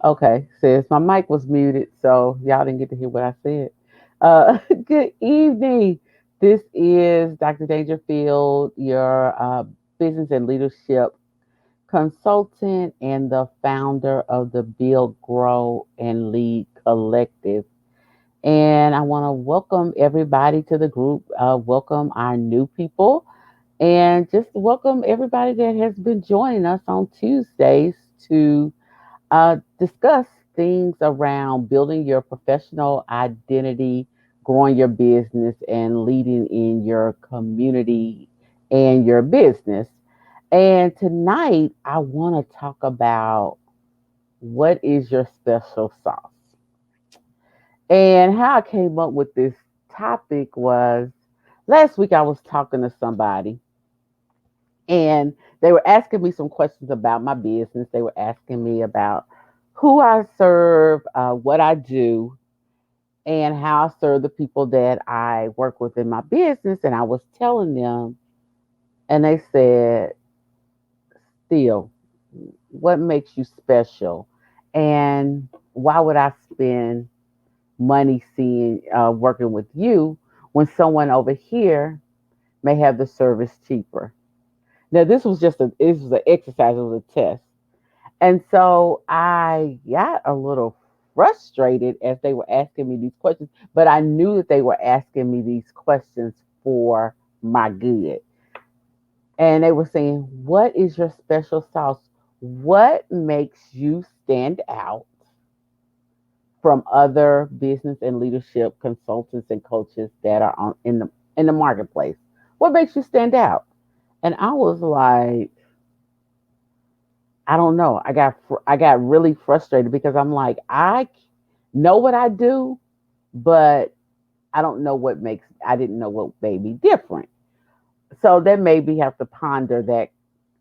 Okay, says my mic was muted, so y'all didn't get to hear what I said. Good evening. This is Dr. Dangerfield, your business and leadership consultant and the founder of the Build, Grow, and Lead Collective. And I want to welcome everybody to the group, welcome our new people, and just welcome everybody that has been joining us on Tuesdays to discuss things around building your professional identity, growing your business, and leading in your community and your business. And tonight, I want to talk about what is your special sauce. And how I came up with this topic was last week I was talking to somebody and they were asking me some questions about my business. They were asking me about who I serve, what I do, and how I serve the people that I work with in my business. And I was telling them, and they said, "Still, what makes you special? And why would I spend money seeing working with you when someone over here may have the service cheaper?" Now, this was an exercise, it was a test. And so I got a little frustrated as they were asking me these questions, but I knew that they were asking me these questions for my good. And they were saying, "What is your special sauce? What makes you stand out from other business and leadership consultants and coaches that are in the marketplace? What makes you stand out?" And I was like, I don't know. I got really frustrated because I'm like, know what I do, but I didn't know what made me different. So that made me have to ponder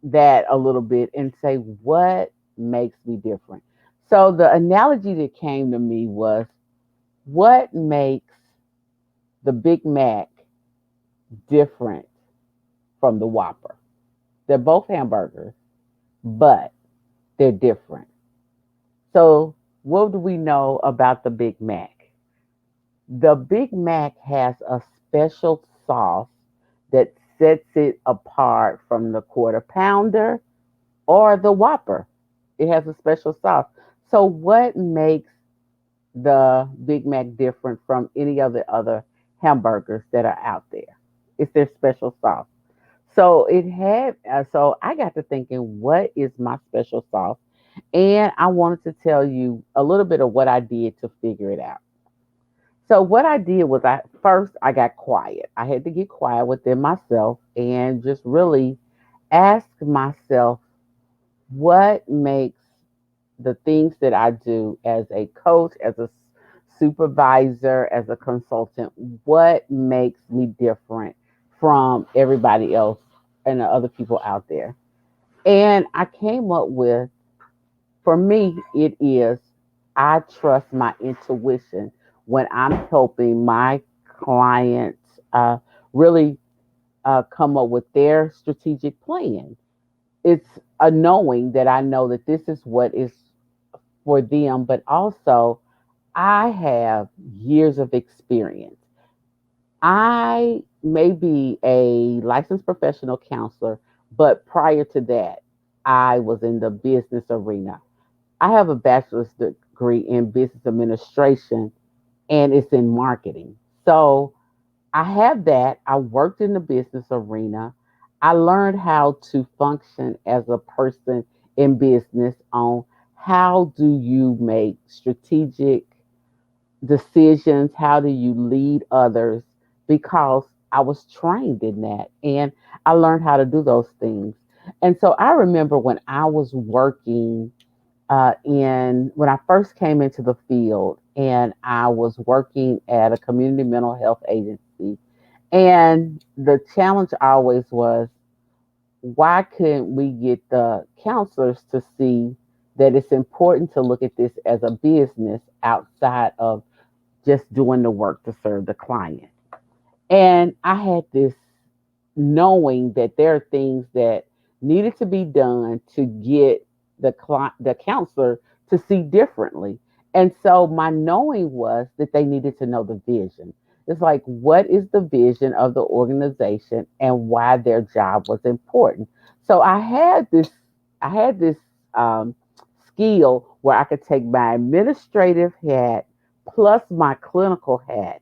that a little bit and say what makes me different. So the analogy that came to me was what makes the Big Mac different from the Whopper. They're both hamburgers, but they're different. So what do we know about the Big Mac? The Big Mac has a special sauce that sets it apart from the quarter pounder or the Whopper. It has a special sauce. So, what makes the Big Mac different from any of the other hamburgers that are out there? It's their special sauce. So I got to thinking, what is my special sauce? And I wanted to tell you a little bit of what I did to figure it out. So what I did was I got quiet. I had to get quiet within myself and just really ask myself what makes the things that I do as a coach, as a supervisor, as a consultant, what makes me different from everybody else and the other people out there. And I came up with, for me, it is I trust my intuition when I'm helping my clients really come up with their strategic plan. It's a knowing that I know that this is what is for them, but also I have years of experience. I may be a licensed professional counselor, but prior to that, I was in the business arena. I have a bachelor's degree in business administration and it's in marketing. So I have that. I worked in the business arena. I learned how to function as a person in business on how do you make strategic decisions, how do you lead others, because I was trained in that and I learned how to do those things. And so I remember when I was working when I first came into the field and I was working at a community mental health agency. And the challenge always was, why couldn't we get the counselors to see that it's important to look at this as a business outside of just doing the work to serve the client? And I had this knowing that there are things that needed to be done to get the counselor to see differently. And so my knowing was that they needed to know the vision. It's like, what is the vision of the organization and why their job was important? So I had this um, skill where I could take my administrative hat plus my clinical hat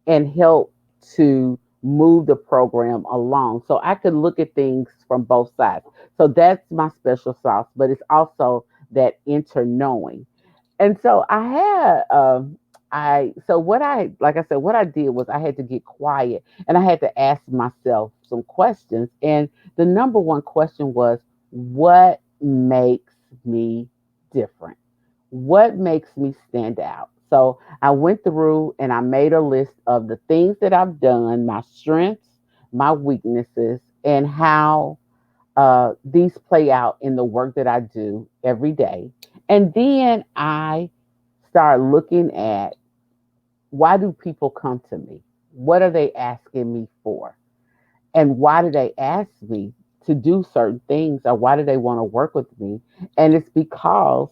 and help to move the program along. So I could look at things from both sides. So that's my special sauce, but it's also that inter knowing. And so I had I so what I like I said, what I did was I had to get quiet and I had to ask myself some questions. And the number one question was, what makes me different? What makes me stand out? So I went through and I made a list of the things that I've done, my strengths, my weaknesses, and how these play out in the work that I do every day. And then I start looking at, why do people come to me? What are they asking me for? And why do they ask me to do certain things, or why do they want to work with me? And it's because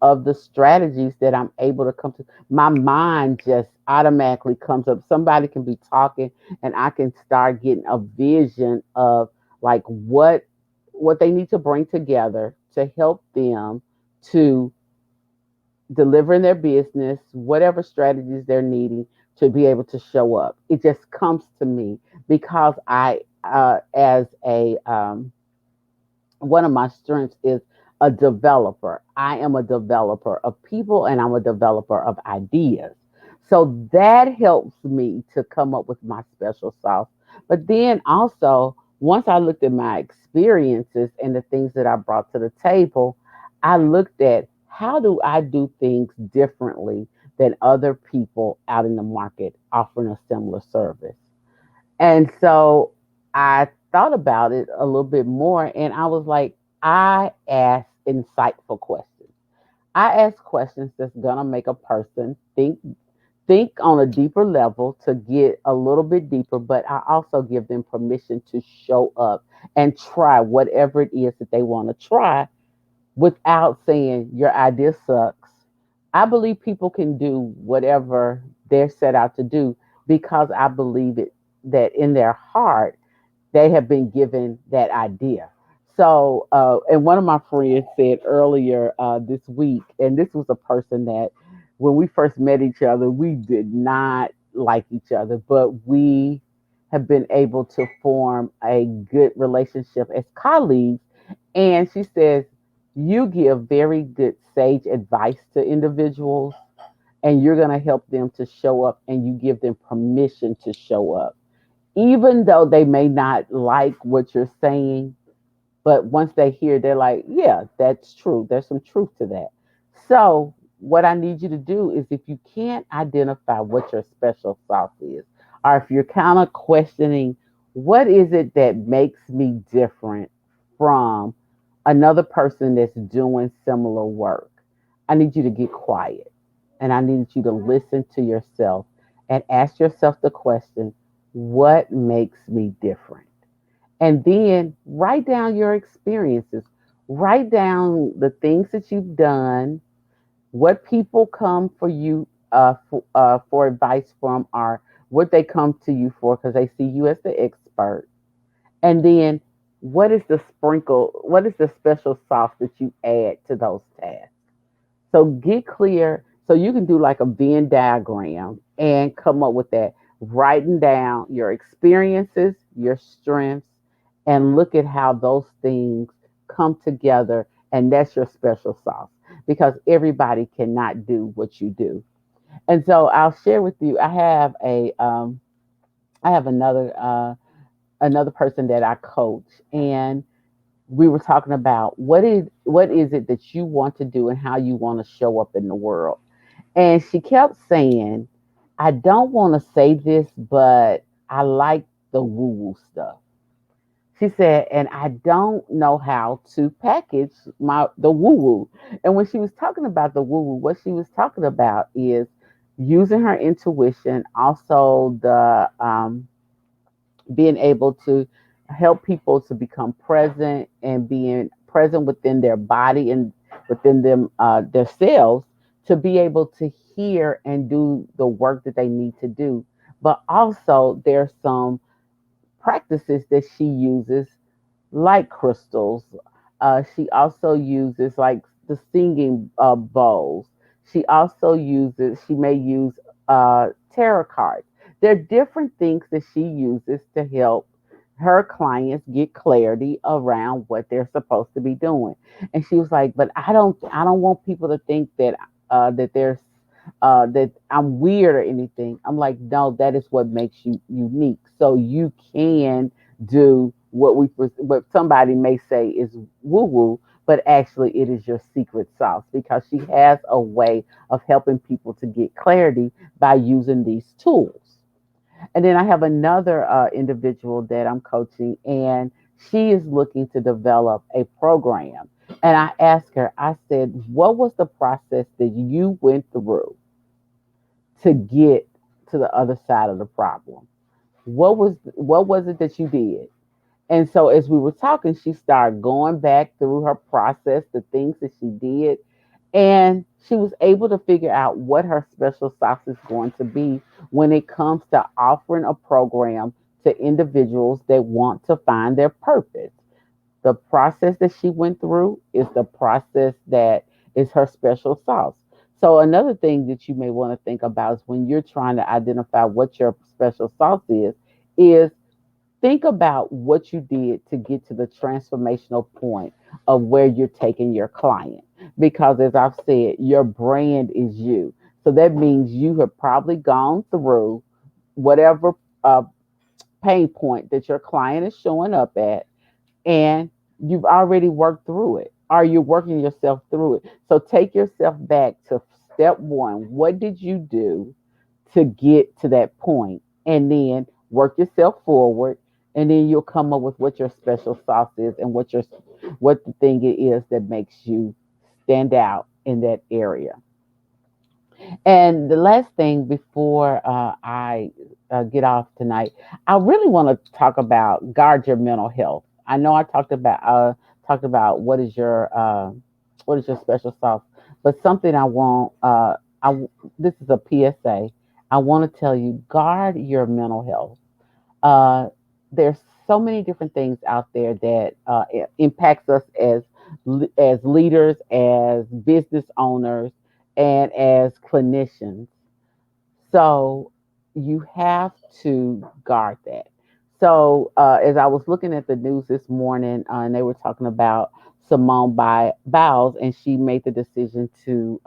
of the strategies that I'm able to come to. My mind just automatically comes up. Somebody can be talking and I can start getting a vision of like what they need to bring together to help them to deliver in their business, whatever strategies they're needing to be able to show up. It just comes to me because as a one of my strengths is a developer. I am a developer of people and I'm a developer of ideas. So that helps me to come up with my special sauce. But then also, once I looked at my experiences and the things that I brought to the table, I looked at, how do I do things differently than other people out in the market offering a similar service? And so I thought about it a little bit more and I was like, I ask insightful questions. I ask questions that's gonna make a person think on a deeper level to get a little bit deeper, but I also give them permission to show up and try whatever it is that they want to try without saying your idea sucks. I believe people can do whatever they're set out to do because I believe it that in their heart they have been given that idea. So, and one of my friends said earlier this week, and this was a person that when we first met each other, we did not like each other, but we have been able to form a good relationship as colleagues. And she says, you give very good sage advice to individuals, and you're going to help them to show up, and you give them permission to show up even though they may not like what you're saying, but once they hear, they're like, yeah, that's true. There's some truth to that. So, what I need you to do is, if you can't identify what your special sauce is, or if you're kind of questioning, what is it that makes me different from another person that's doing similar work, I need you to get quiet and I need you to listen to yourself and ask yourself the question, what makes me different? And then write down your experiences. Write down the things that you've done, what people come for you for advice from, or what they come to you for because they see you as the expert. And then what is the special sauce that you add to those tasks? So get clear so you can do like a Venn diagram and come up with that, writing down your experiences, your strengths, and look at how those things come together. And that's your special sauce because everybody cannot do what you do. And so I'll share with you, I have another person that I coach, and we were talking about what is it that you want to do and how you want to show up in the world. And she kept saying, I don't want to say this, but I like the woo woo stuff. She said, and I don't know how to package the woo woo. And when she was talking about the woo woo, what she was talking about is using her intuition, also the being able to help people to become present and being present within their body and within them themselves to be able to hear and do the work that they need to do. But also, there's some practices that she uses, like crystals. She also uses like the singing bowls. She may use tarot cards. There are different things that she uses to help her clients get clarity around what they're supposed to be doing. And she was like, but I don't want people to think that that I'm weird or anything. I'm like, no, that is what makes you unique. So you can do what somebody may say is woo woo, but actually it is your secret sauce because she has a way of helping people to get clarity by using these tools. And then I have another individual that I'm coaching, and she is looking to develop a program. And I asked her, I said, what was the process that you went through to get to the other side of the problem? What was it that you did? And so as we were talking, she started going back through her process, the things that she did, and she was able to figure out what her special sauce is going to be when it comes to offering a program to individuals that want to find their purpose. The process that she went through is the process that is her special sauce. So another thing that you may want to think about is when you're trying to identify what your special sauce is think about what you did to get to the transformational point of where you're taking your client. Because as I've said, your brand is you. So that means you have probably gone through whatever uh, pain point that your client is showing up at, and you've already worked through it. Are you working yourself through it? So take yourself back to step one. What did you do to get to that point? And then work yourself forward. And then you'll come up with what your special sauce is and what the thing it is that makes you stand out in that area. And the last thing before I get off tonight, I really want to talk about guard your mental health. I know I talked about what is your special sauce, but something I want this is a PSA. I want to tell you guard your mental health. Uh, there's so many different things out there that impacts us as leaders, as business owners, and as clinicians. So you have to guard that. So as I was looking at the news this morning, and they were talking about Biles, and she made the decision to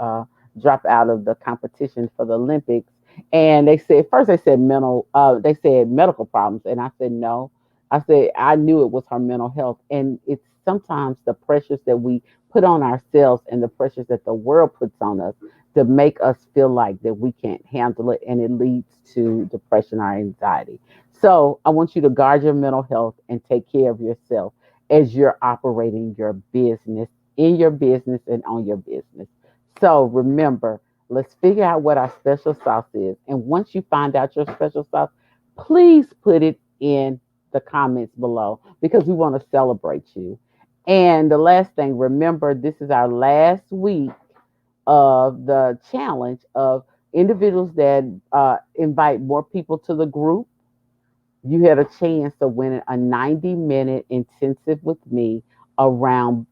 drop out of the competition for the Olympics. And they said first they said medical problems, and I said no. I said I knew it was her mental health, and it's sometimes the pressures that we put on ourselves and the pressures that the world puts on us to make us feel like that we can't handle it, and it leads to depression or anxiety. So I want you to guard your mental health and take care of yourself as you're operating your business, in your business and on your business. So remember, let's figure out what our special sauce is. And once you find out your special sauce, please put it in the comments below because we want to celebrate you. And the last thing, remember, this is our last week of the challenge of individuals that invite more people to the group. You had a chance to win a 90-minute intensive with me around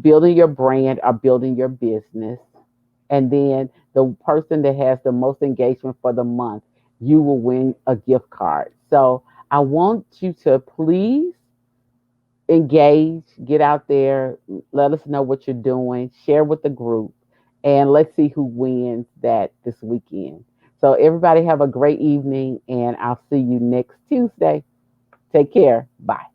building your brand or building your business. And then the person that has the most engagement for the month, you will win a gift card. So I want you to please engage, get out there, let us know what you're doing, share with the group, and let's see who wins that this weekend. So, everybody, have a great evening, and I'll see you next Tuesday. Take care. Bye.